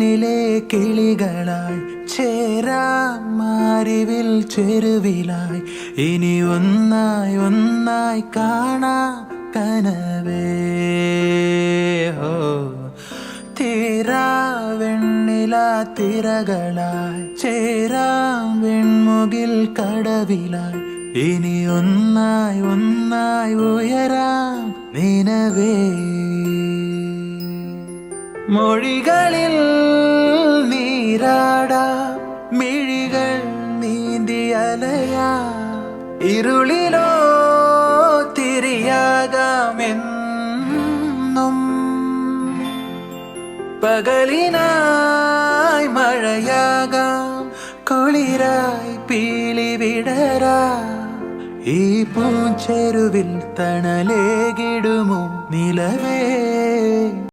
വാനിലെ കിളികളായി ചേരാം മാരിവിൽ ചെരുവിലായി ഇനി ഒന്നായി ഒന്നായി കാണാം കനവേ ഹോ തീരാ വെണ്ണില തിരകളായി ചേരാം വെൺമുകിൽ കടവിലായി ഇനി ഒന്നായി ഒന്നായി ഉയരാം നിനവേ മൊഴികളിൽ നീരാടാ മിഴികൾ നീന്തി അലയാ ഇരുളിലോ തിരിയാകാമെന്നും പകലിനായി മഴയാകാം കുളിരായി പീലി വിടരാ ഈ പൂച്ചെരുവിൽ തണലേകിടുമോ നിലവേ.